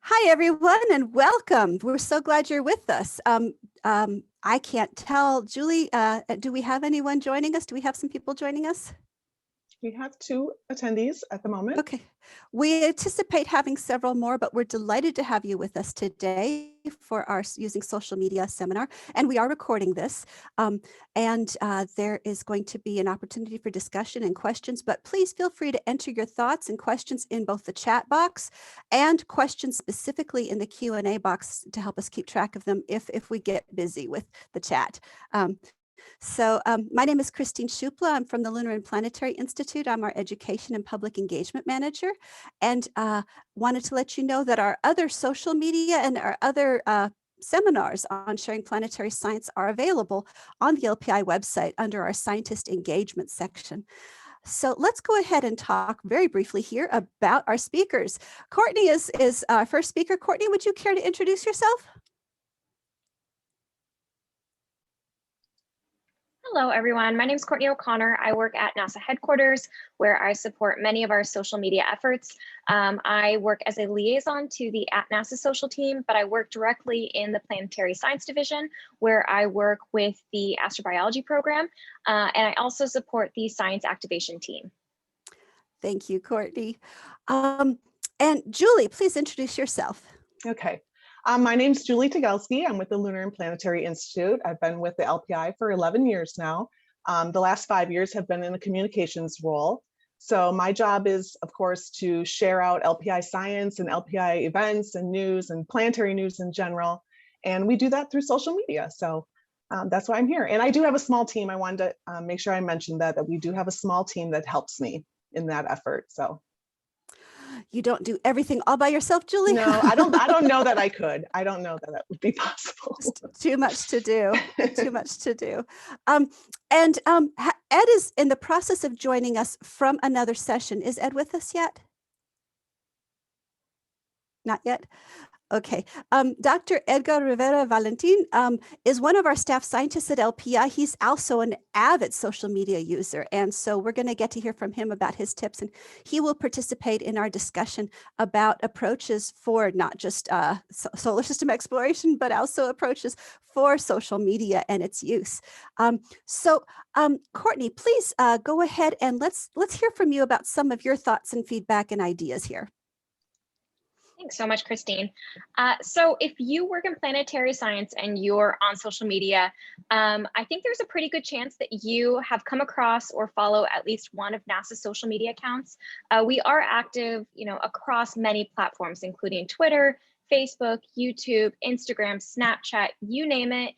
Hi, everyone, and welcome. We're so glad you're with us. I can't tell, Julie, do we have anyone joining us? Do we have some people joining us? We have 2 attendees at the moment. Okay. We anticipate having several more, but we're delighted to have you with us today for our Using Social Media seminar, and we are recording this. There is going to be an opportunity for discussion and questions, but please feel free to enter your thoughts and questions in both the chat box and questions specifically in the Q&A box to help us keep track of them if we get busy with the chat. My name is Christine Shupla. I'm from the Lunar and Planetary Institute. I'm our Education and Public Engagement Manager, and wanted to let you know that our other social media and our other seminars on sharing planetary science are available on the LPI website under our Scientist Engagement section. So let's go ahead and talk very briefly here about our speakers. Courtney is our first speaker. Courtney, would you care to introduce yourself? Hello, everyone. My name is Courtney O'Connor. I work at NASA headquarters, where I support many of our social media efforts. I work as a liaison to the @NASA social team, but I work directly in the Planetary Science Division, where I work with the astrobiology program, and I also support the science activation team. Thank you, Courtney. And Julie, please introduce yourself. Okay. My name's Julie Tagelski. I'm with the Lunar and Planetary Institute. I've been with the LPI for 11 years now. The last 5 years have been in a communications role. So my job is, of course, to share out LPI science and LPI events and news and planetary news in general. And we do that through social media. So that's why I'm here. And I do have a small team. I wanted to make sure I mentioned that we do have a small team that helps me in that effort. So. You don't do everything all by yourself, Julie? No, I don't know that I could. I don't know that would be possible. Too much to do. Too much to do. Ed is in the process of joining us from another session. Is Ed with us yet? Not yet? Okay. Dr. Edgar Rivera Valentin is one of our staff scientists at LPI. He's also an avid social media user. And so we're going to get to hear from him about his tips. And he will participate in our discussion about approaches for not just solar system exploration, but also approaches for social media and its use. Courtney, please go ahead and let's hear from you about some of your thoughts and feedback and ideas here. Thanks so much, Christine. So if you work in planetary science and you're on social media, I think there's a pretty good chance that you have come across or follow at least one of NASA's social media accounts. We are active, across many platforms, including Twitter, Facebook, YouTube, Instagram, Snapchat, you name it.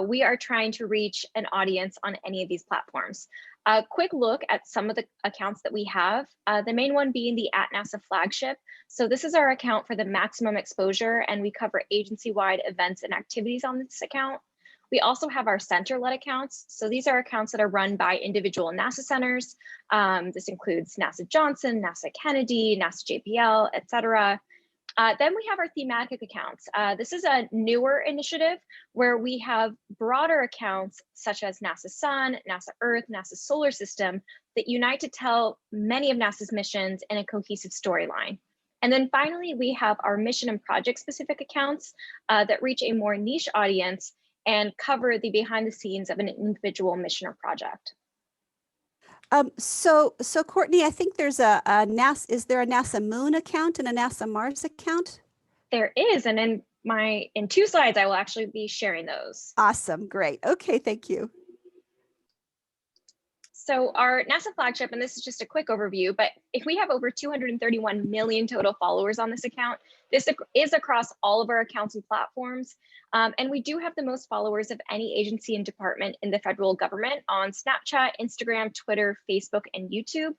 We are trying to reach an audience on any of these platforms. A quick look at some of the accounts that we have, the main one being the @NASA flagship. So this is our account for the maximum exposure, and we cover agency-wide events and activities on this account. We also have our center-led accounts. So these are accounts that are run by individual NASA centers. This includes NASA Johnson, NASA Kennedy, NASA JPL, et cetera. Then we have our thematic accounts. This is a newer initiative where we have broader accounts such as NASA Sun, NASA Earth, NASA Solar System that unite to tell many of NASA's missions in a cohesive storyline. And then finally, we have our mission and project specific accounts that reach a more niche audience and cover the behind the scenes of an individual mission or project. So Courtney, I think there's a NASA, is there a NASA Moon account and a NASA Mars account? There is, and in 2 slides, I will actually be sharing those. Awesome, great. Okay, thank you. So our NASA flagship, and this is just a quick overview, but if we have over 231 million total followers on this account, this is across all of our accounts and platforms. And we do have the most followers of any agency and department in the federal government on Snapchat, Instagram, Twitter, Facebook, and YouTube.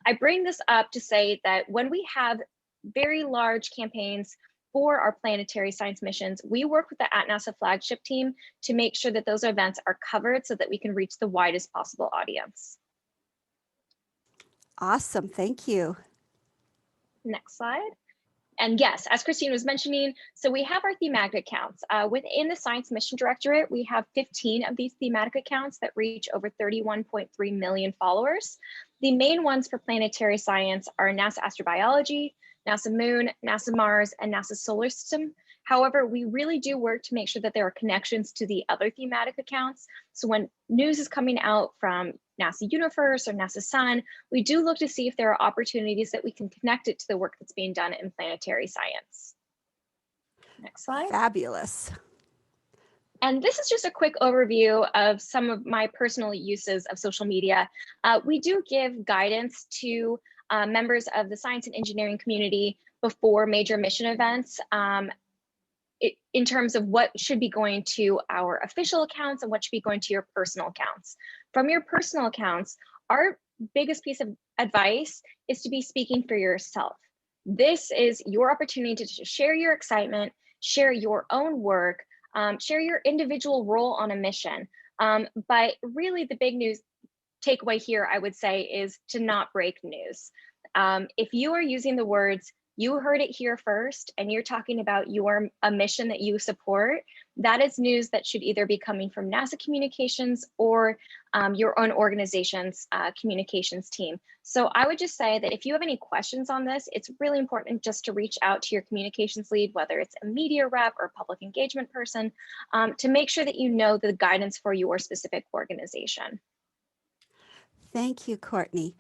I bring this up to say that when we have very large campaigns for our planetary science missions, we work with the @NASA flagship team to make sure that those events are covered so that we can reach the widest possible audience. Awesome, thank you. Next slide. And yes, as Christine was mentioning, so we have our thematic accounts. Within the Science Mission Directorate, we have 15 of these thematic accounts that reach over 31.3 million followers. The main ones for planetary science are NASA Astrobiology, NASA Moon, NASA Mars, and NASA Solar System. However, we really do work to make sure that there are connections to the other thematic accounts. So when news is coming out from NASA Universe or NASA Sun, we do look to see if there are opportunities that we can connect it to the work that's being done in planetary science. Next slide. Fabulous. And this is just a quick overview of some of my personal uses of social media. We do give guidance to members of the science and engineering community before major mission events in terms of what should be going to our official accounts and what should be going to your personal accounts. From your personal accounts, our biggest piece of advice is to be speaking for yourself. This is your opportunity to share your excitement, share your own work, share your individual role on a mission. But really the big news takeaway here, I would say, is to not break news. If you are using the words, "You heard it here first," and you're talking about a mission that you support, that is news that should either be coming from NASA communications or your own organization's communications team. So I would just say that if you have any questions on this, it's really important just to reach out to your communications lead, whether it's a media rep or public engagement person, to make sure that you know the guidance for your specific organization. Thank you, Courtney.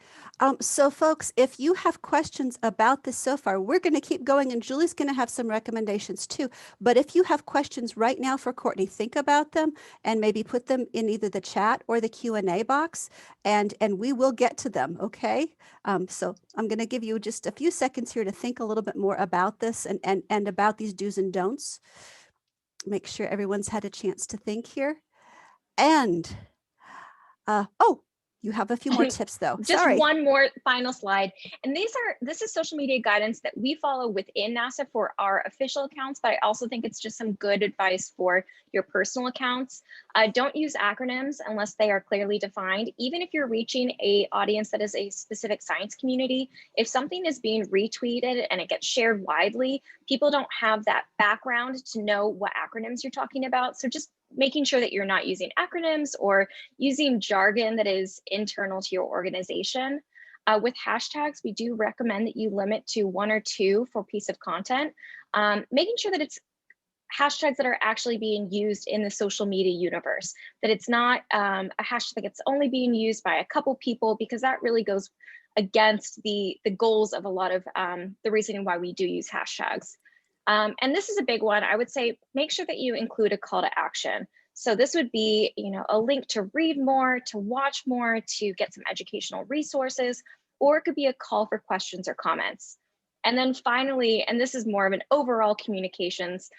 So folks, if you have questions about this so far, we're going to keep going and Julie's going to have some recommendations too. But if you have questions right now for Courtney, think about them and maybe put them in either the chat or the Q&A box and we will get to them, okay? So I'm going to give you just a few seconds here to think a little bit more about this and about these do's and don'ts. Make sure everyone's had a chance to think here. And, oh, you have a few more tips though. Just Sorry. one more final slide. And this is social media guidance that we follow within NASA for our official accounts, but I also think it's just some good advice for your personal accounts. Don't use acronyms unless they are clearly defined. Even if you're reaching a audience that is a specific science community, if something is being retweeted and it gets shared widely, people don't have that background to know what acronyms you're talking about. So just making sure that you're not using acronyms or using jargon that is internal to your organization. With hashtags, we do recommend that you limit to 1 or 2 for piece of content, making sure that it's hashtags that are actually being used in the social media universe, that it's not a hashtag that's only being used by a couple people, because that really goes against the goals of a lot of the reasoning why we do use hashtags. And this is a big one. I would say make sure that you include a call to action. So this would be, a link to read more, to watch more, to get some educational resources, or it could be a call for questions or comments. And then finally, and this is more of an overall communications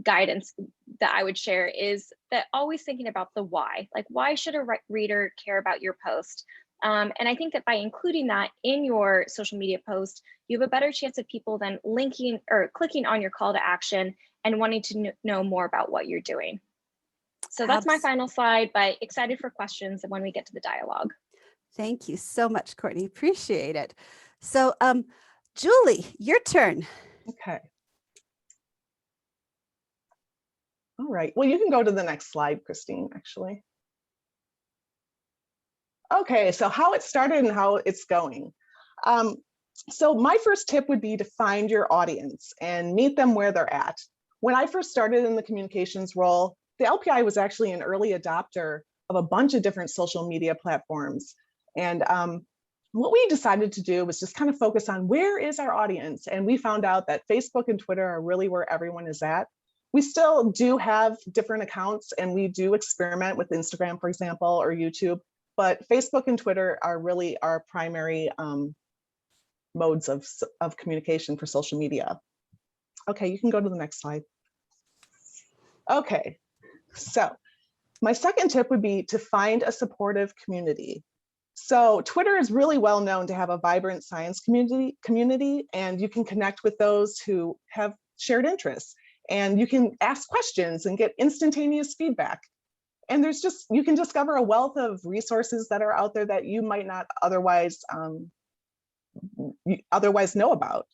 guidance that I would share, is that always thinking about the why. Like, why should a reader care about your post? And I think that by including that in your social media post, you have a better chance of people then linking or clicking on your call to action and wanting to know more about what you're doing. So that's my final slide, but excited for questions when we get to the dialogue. Thank you so much, Courtney. Appreciate it. So, Julie, your turn. Okay. All right. Well, you can go to the next slide, Christine, actually. Okay, so how it started and how it's going. So my first tip would be to find your audience and meet them where they're at. When I first started in the communications role, the LPI was actually an early adopter of a bunch of different social media platforms. And what we decided to do was just kind of focus on where is our audience. And we found out that Facebook and Twitter are really where everyone is at. We still do have different accounts and we do experiment with Instagram, for example, or YouTube, but Facebook and Twitter are really our primary modes of communication for social media. Okay, you can go to the next slide. Okay, so my second tip would be to find a supportive community. So Twitter is really well known to have a vibrant science community, and you can connect with those who have shared interests, and you can ask questions and get instantaneous feedback. And you can discover a wealth of resources that are out there that you might not otherwise know about.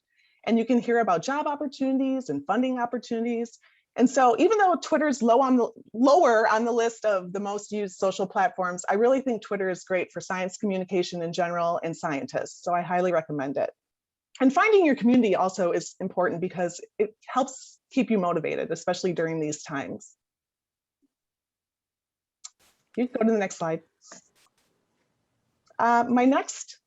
And you can hear about job opportunities and funding opportunities. And so even though Twitter's lower on the list of the most used social platforms, I really think Twitter is great for science communication in general and scientists. So I highly recommend it. And finding your community also is important because it helps keep you motivated, especially during these times. You can go to the next slide. My next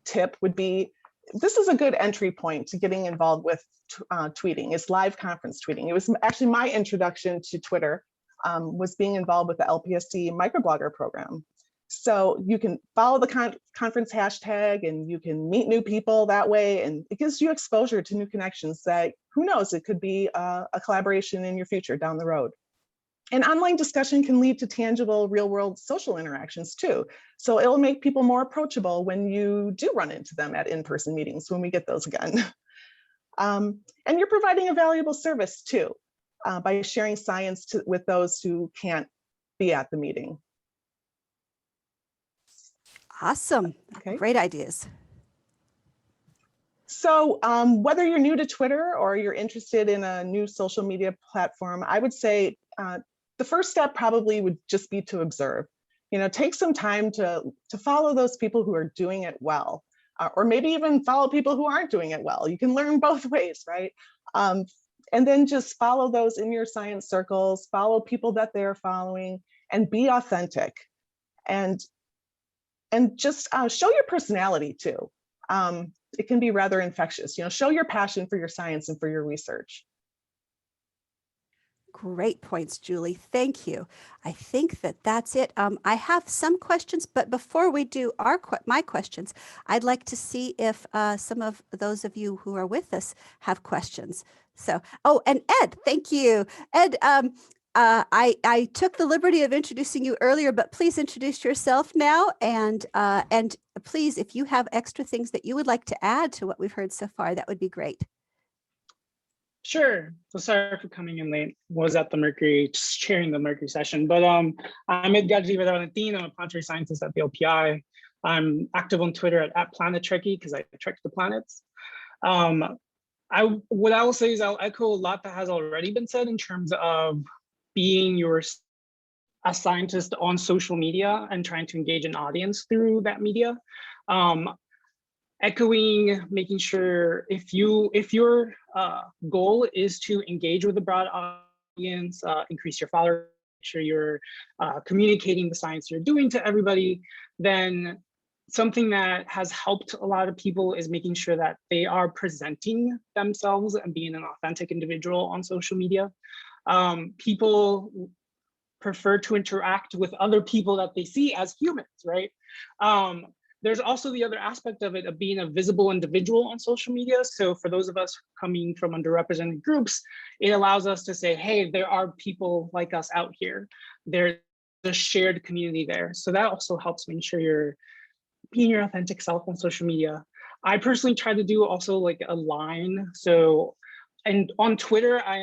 tip would be, this is a good entry point to getting involved with tweeting, is live conference tweeting. It was actually my introduction to Twitter, was being involved with the LPSC microblogger program. So you can follow the conference hashtag and you can meet new people that way, and it gives you exposure to new connections that, who knows, it could be a collaboration in your future down the road. And online discussion can lead to tangible real-world social interactions too. So it'll make people more approachable when you do run into them at in-person meetings, when we get those again. And you're providing a valuable service too, by sharing science with those who can't be at the meeting. Awesome. Okay. Great ideas. So whether you're new to Twitter or you're interested in a new social media platform, I would say the first step probably would just be to observe. You know, take some time to follow those people who are doing it well, or maybe even follow people who aren't doing it well. You can learn both ways, right? And then just follow those in your science circles, follow people that they're following, and be authentic. And just show your personality too. It can be rather infectious. You know, show your passion for your science and for your research. Great points, Julie. Thank you. I think that that's it. I have some questions, but before we do my questions, I'd like to see if some of those of you who are with us have questions. So, oh, and Ed, thank you. Ed, I took the liberty of introducing you earlier, but please introduce yourself now. And please, if you have extra things that you would like to add to what we've heard so far, that would be great. Sure. So sorry for coming in late. Was at the Mercury, just chairing the Mercury session. But I'm Edgar Valentin. I'm a planetary scientist at the LPI. I'm active on Twitter at Planetary because I trek the planets. What I will say is I'll echo a lot that has already been said in terms of being a scientist on social media and trying to engage an audience through that media. Echoing, making sure if your goal is to engage with a broad audience, increase your follower, make sure you're communicating the science you're doing to everybody, then something that has helped a lot of people is making sure that they are presenting themselves and being an authentic individual on social media. People prefer to interact with other people that they see as humans, right? There's also the other aspect of it of being a visible individual on social media. So for those of us coming from underrepresented groups, it allows us to say, hey, there are people like us out here. There's a shared community there. So that also helps make sure you're being your authentic self on social media. I personally try to do also like a line. So, and on Twitter, I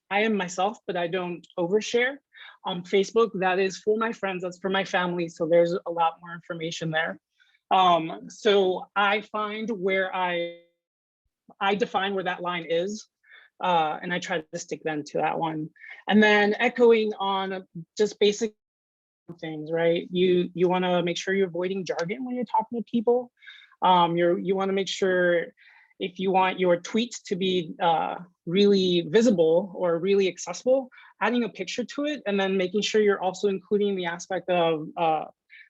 am myself, but I don't overshare. On Facebook, that is for my friends, that's for my family. So there's a lot more information there. So I find where I define where that line is, and I try to stick then to that one. And then echoing on just basic things, right? You want to make sure you're avoiding jargon when you're talking to people. You want to make sure if you want your tweets to be really visible or really accessible, adding a picture to it, and then making sure you're also including the aspect of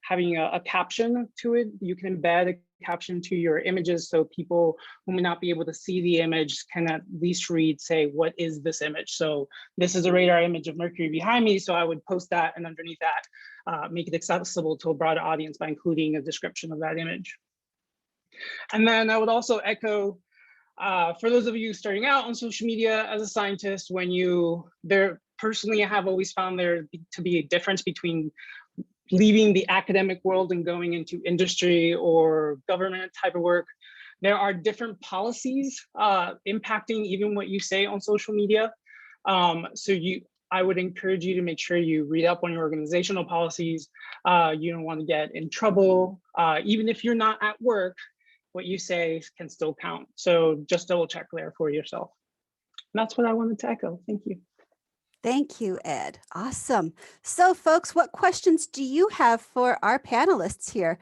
having a caption to it. You can embed a caption to your images so people who may not be able to see the image can at least read, say, what is this image? So this is a radar image of Mercury behind me, so I would post that, and underneath that, make it accessible to a broader audience by including a description of that image. And then I would also echo, for those of you starting out on social media as a scientist, personally, I have always found there to be a difference between leaving the academic world and going into industry or government type of work. There are different policies impacting even what you say on social media. I would encourage you to make sure you read up on your organizational policies. You don't want to get in trouble. Even if you're not at work, what you say can still count. So just double check there for yourself. And that's what I wanted to echo. Thank you. Thank you, Ed. Awesome. So, folks, what questions do you have for our panelists here?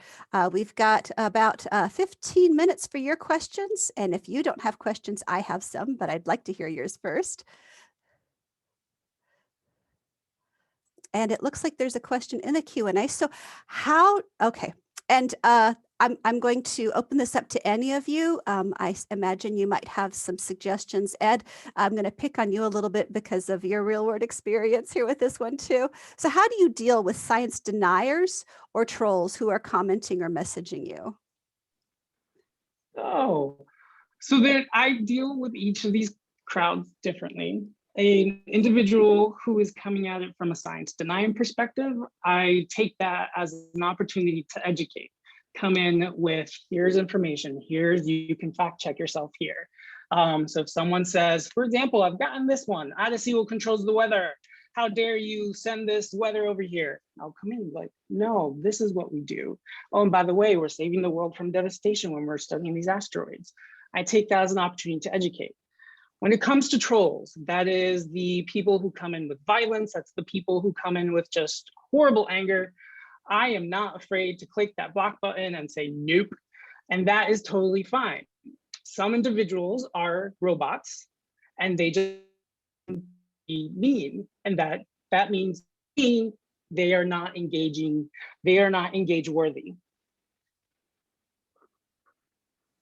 We've got about 15 minutes for your questions. And if you don't have questions, I have some, but I'd like to hear yours first. And it looks like there's a question in the Q&A. So okay. And I'm going to open this up to any of you. I imagine you might have some suggestions. Ed, I'm going to pick on you a little bit because of your real world experience here with this one too. So how do you deal with science deniers or trolls who are commenting or messaging you? Oh, so that I deal with each of these crowds differently. An individual who is coming at it from a science denying perspective, I take that as an opportunity to educate. Come in with, here's information, here's, you can fact check yourself here. So if someone says, for example, I've gotten this one, Odyssey controls the weather. How dare you send this weather over here? I'll come in like, no, this is what we do. Oh, and by the way, we're saving the world from devastation when we're studying these asteroids. I take that as an opportunity to educate. When it comes to trolls, that is the people who come in with violence. That's the people who come in with just horrible anger. I am not afraid to click that block button and say, nope. And that is totally fine. Some individuals are robots and they just be mean. And that means they are not engaging, they are not engage worthy.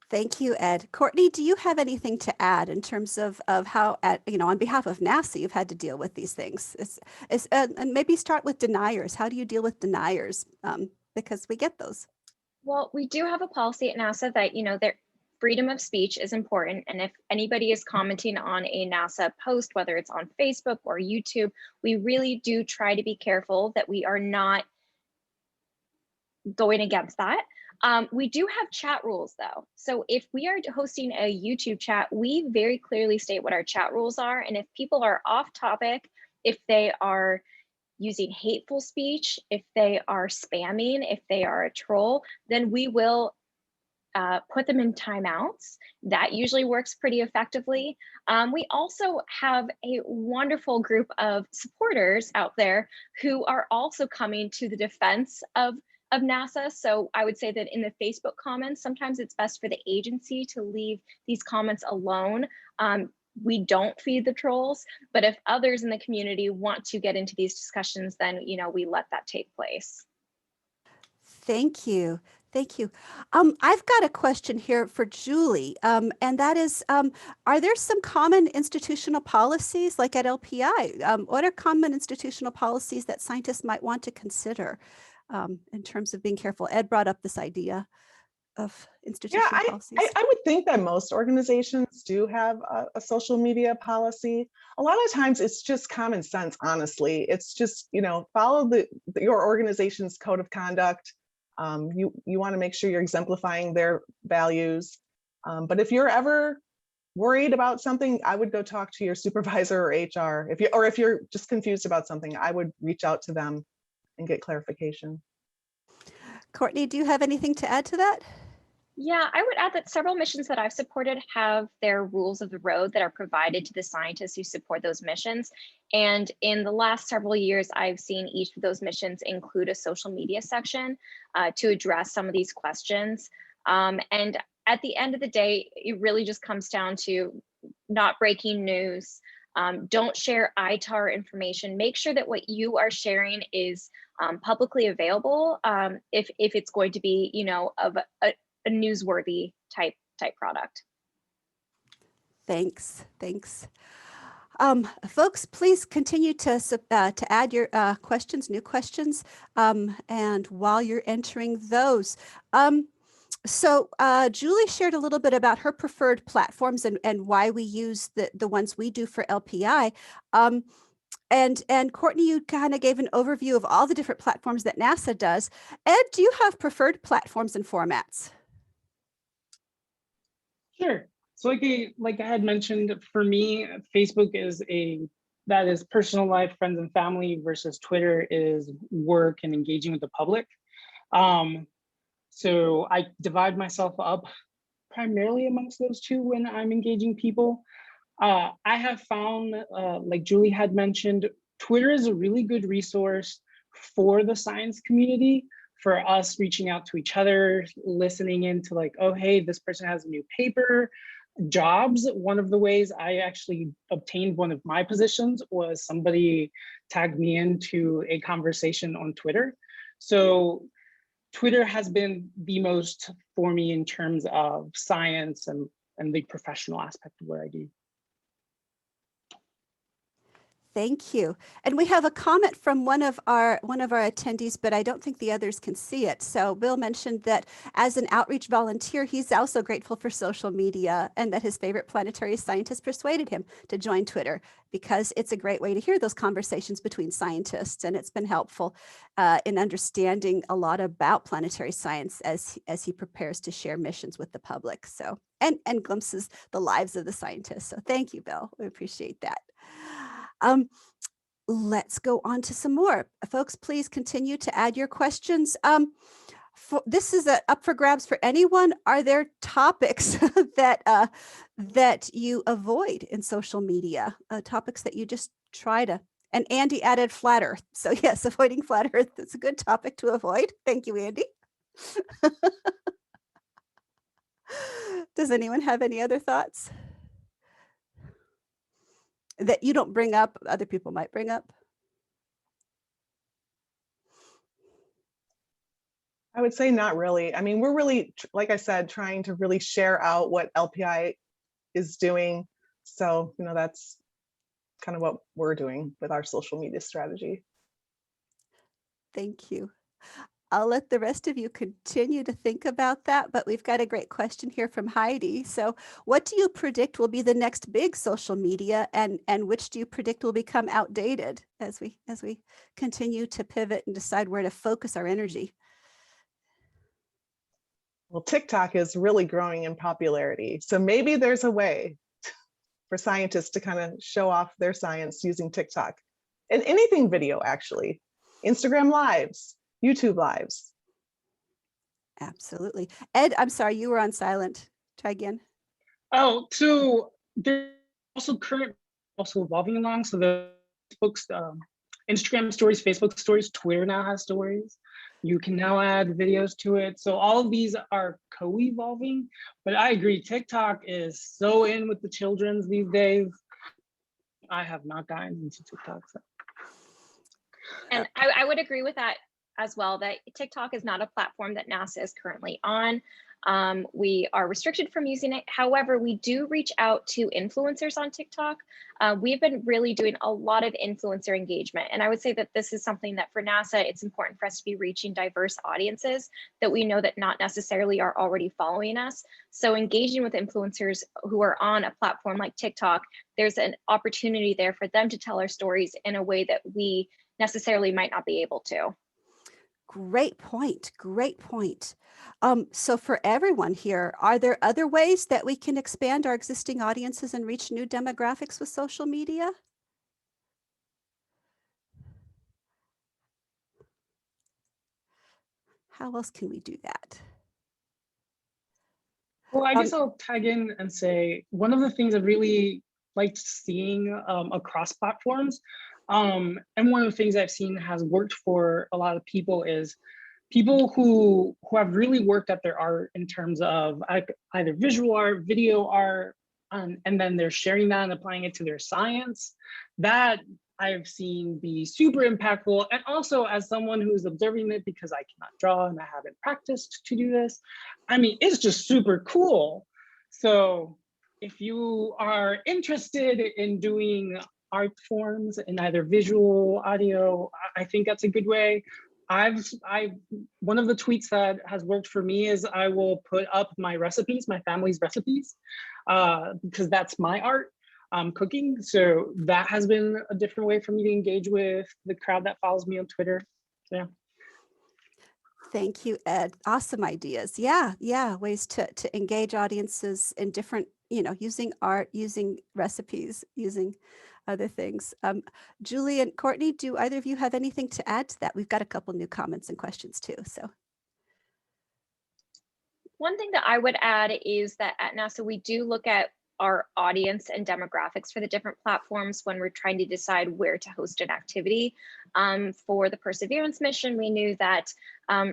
Thank you, Ed. Courtney, do you have anything to add in terms of how, on behalf of NASA, you've had to deal with these things? And maybe start with deniers. How do you deal with deniers? Because we get those. Well, we do have a policy at NASA that, their freedom of speech is important. And if anybody is commenting on a NASA post, whether it's on Facebook or YouTube, we really do try to be careful that we are not going against that. We do have chat rules though. So if we are hosting a YouTube chat, we very clearly state what our chat rules are. And if people are off topic, if they are using hateful speech, if they are spamming, if they are a troll, then we will put them in timeouts. That usually works pretty effectively. We also have a wonderful group of supporters out there who are also coming to the defense of NASA. So I would say that in the Facebook comments, sometimes it's best for the agency to leave these comments alone. We don't feed the trolls, but if others in the community want to get into these discussions, then we let that take place. Thank you. Thank you. I've got a question here for Julie, and that is, are there some common institutional policies like at LPI? What are common institutional policies that scientists might want to consider in terms of being careful? Ed brought up this idea of institutional policies. I would think that most organizations do have a social media policy. A lot of times it's just common sense, honestly. It's just, follow your organization's code of conduct. You want to make sure you're exemplifying their values. But if you're ever worried about something, I would go talk to your supervisor or HR. If you're just confused about something, I would reach out to them and get clarification. Courtney, do you have anything to add to that? Yeah, I would add that several missions that I've supported have their rules of the road that are provided to the scientists who support those missions. And in the last several years, I've seen each of those missions include a social media section to address some of these questions. And at the end of the day, it really just comes down to not breaking news. Don't share ITAR information. Make sure that what you are sharing is publicly available if it's going to be, of a newsworthy type product. Thanks. Folks, please continue to add your new questions, and while you're entering those. So Julie shared a little bit about her preferred platforms and why we use the ones we do for LPI. And Courtney, you kind of gave an overview of all the different platforms that NASA does. Ed, do you have preferred platforms and formats? Sure. So like I had mentioned, for me, Facebook that is personal life, friends and family, versus Twitter is work and engaging with the public. So I divide myself up primarily amongst those two when I'm engaging people. I have found, like Julie had mentioned, Twitter is a really good resource for the science community, for us reaching out to each other, listening into like, oh, hey, this person has a new paper. Jobs, one of the ways I actually obtained one of my positions was somebody tagged me into a conversation on Twitter. So Twitter has been the most for me in terms of science and the professional aspect of what I do. Thank you. And we have a comment from one of our attendees, but I don't think the others can see it. So Bill mentioned that as an outreach volunteer, he's also grateful for social media and that his favorite planetary scientist persuaded him to join Twitter because it's a great way to hear those conversations between scientists. And it's been helpful in understanding a lot about planetary science as he prepares to share missions with the public. So, and glimpses the lives of the scientists. So thank you, Bill. We appreciate that. Let's go on to some more. Folks, please continue to add your questions. This is up for grabs for anyone. Are there topics that you avoid in social media? Topics that you just try to, and Andy added flat earth. So yes, avoiding flat earth is a good topic to avoid. Thank you, Andy. Does anyone have any other thoughts that you don't bring up, other people might bring up? I would say not really. I mean, we're really, like I said, trying to really share out what LPI is doing. So, that's kind of what we're doing with our social media strategy. Thank you. I'll let the rest of you continue to think about that, but we've got a great question here from Heidi. So what do you predict will be the next big social media and which do you predict will become outdated as we continue to pivot and decide where to focus our energy? Well, TikTok is really growing in popularity. So maybe there's a way for scientists to kind of show off their science using TikTok and anything video, actually. Instagram lives, YouTube lives. Absolutely. Ed, I'm sorry, you were on silent. Try again. Oh, so they're also evolving along. So the Facebook's Instagram stories, Facebook stories, Twitter now has stories. You can now add videos to it. So all of these are co-evolving, but I agree, TikTok is so in with the children's these days. I have not gotten into TikTok. So. And I would agree with that as well, that TikTok is not a platform that NASA is currently on. We are restricted from using it. However, we do reach out to influencers on TikTok. We've been really doing a lot of influencer engagement. And I would say that this is something that for NASA, it's important for us to be reaching diverse audiences that we know that not necessarily are already following us. So engaging with influencers who are on a platform like TikTok, there's an opportunity there for them to tell our stories in a way that we necessarily might not be able to. Great point. Great point. So for everyone here, are there other ways that we can expand our existing audiences and reach new demographics with social media? How else can we do that? Well, I guess I'll tag in and say one of the things I really liked seeing across platforms, and one of the things I've seen has worked for a lot of people is people who have really worked at their art in terms of either visual art, video art, and then they're sharing that and applying it to their science. That I've seen be super impactful. And also as someone who's observing it because I cannot draw and I haven't practiced to do this, I mean, it's just super cool. So if you are interested in doing art forms in either visual, audio, I think that's a good way. One of the tweets that has worked for me is I will put up my recipes, my family's recipes, because that's my art, cooking. So that has been a different way for me to engage with the crowd that follows me on Twitter. So, yeah. Thank you, Ed. Awesome ideas. Yeah, ways to engage audiences in different, using art, using recipes, using other things. Julie and Courtney, do either of you have anything to add to that? We've got a couple new comments and questions too. So one thing that I would add is that at NASA, we do look at our audience and demographics for the different platforms when we're trying to decide where to host an activity. For the Perseverance mission, we knew that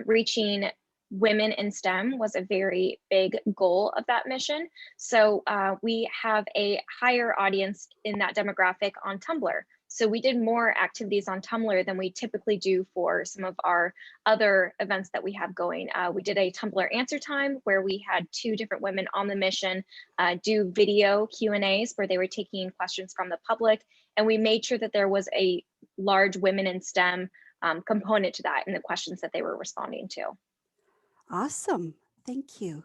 reaching women in STEM was a very big goal of that mission. So we have a higher audience in that demographic on Tumblr. So we did more activities on Tumblr than we typically do for some of our other events that we have going. We did a Tumblr answer time where we had 2 different women on the mission do video Q&As where they were taking questions from the public. And we made sure that there was a large women in STEM component to that in the questions that they were responding to. Awesome. Thank you.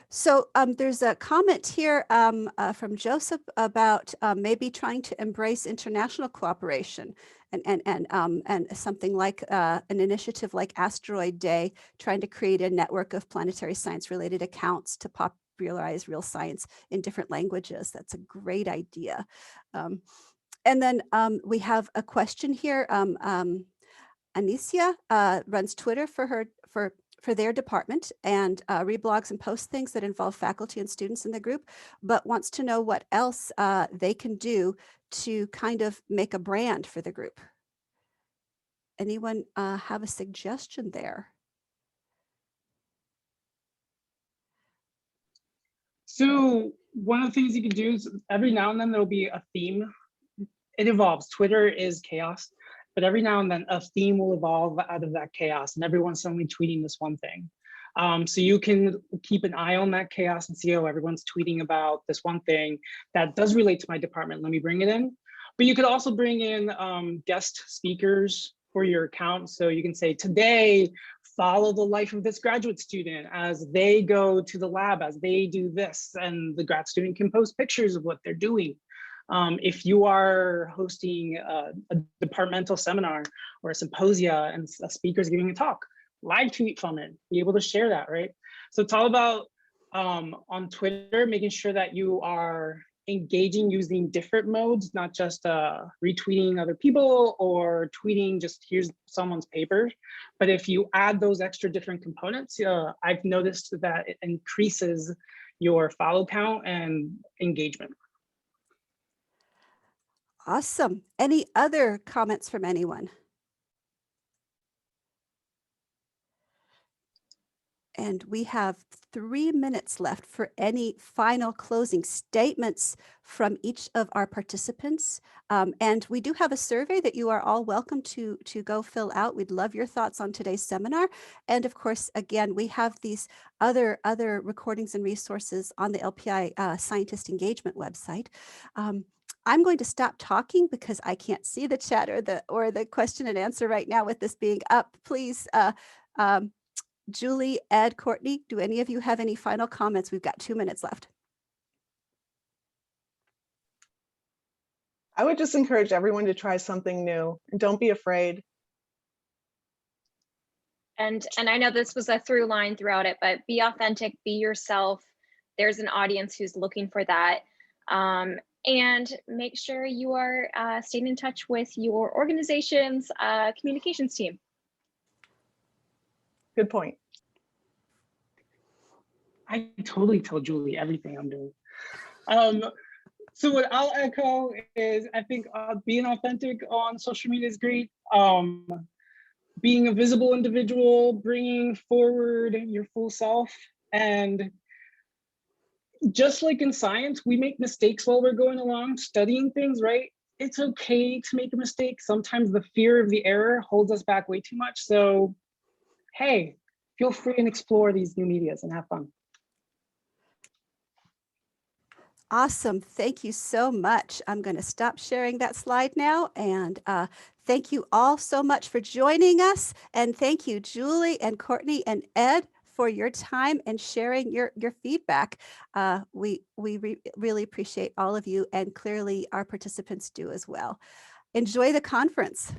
So there's a comment here from Joseph about maybe trying to embrace international cooperation and something like an initiative like Asteroid Day, trying to create a network of planetary science related accounts to popularize real science in different languages. That's a great idea. And then we have a question here. Anicia runs Twitter for their department and reblogs and posts things that involve faculty and students in the group, but wants to know what else they can do to kind of make a brand for the group. Anyone have a suggestion there? So one of the things you can do is every now and then there'll be a theme. It evolves. Twitter is chaos, but every now and then a theme will evolve out of that chaos, and everyone's suddenly tweeting this one thing. So you can keep an eye on that chaos and see, oh, everyone's tweeting about this one thing that does relate to my department. Let me bring it in. But you could also bring in guest speakers for your account. So you can say, today, follow the life of this graduate student as they go to the lab, as they do this, and the grad student can post pictures of what they're doing. If you are hosting a departmental seminar or a symposia and a speaker is giving a talk, live tweet from it, be able to share that, right? So it's all about on Twitter, making sure that you are engaging using different modes, not just retweeting other people or tweeting just here's someone's paper. But if you add those extra different components, I've noticed that it increases your follow count and engagement. Awesome. Any other comments from anyone? And we have 3 minutes left for any final closing statements from each of our participants. And we do have a survey that you are all welcome to go fill out. We'd love your thoughts on today's seminar. And of course, again, we have these other recordings and resources on the LPI Scientist Engagement website. I'm going to stop talking because I can't see the chat or the question and answer right now with this being up. Please, Julie, Ed, Courtney, do any of you have any final comments? We've got 2 minutes left. I would just encourage everyone to try something new and don't be afraid. And I know this was a through line throughout it, but be authentic, be yourself. There's an audience who's looking for that. And make sure you are staying in touch with your organization's communications team. Good point. I totally tell Julie everything I'm doing. So what I'll echo is I think being authentic on social media is great. Being a visible individual, bringing forward your full self. And just like in science, we make mistakes while we're going along studying things, right? It's okay to make a mistake. Sometimes the fear of the error holds us back way too much. So, hey, feel free and explore these new medias and have fun. Awesome. Thank you so much. I'm going to stop sharing that slide now. And thank you all so much for joining us. And thank you, Julie and Courtney and Ed, for your time and sharing your feedback. We really appreciate all of you, and clearly our participants do as well. Enjoy the conference.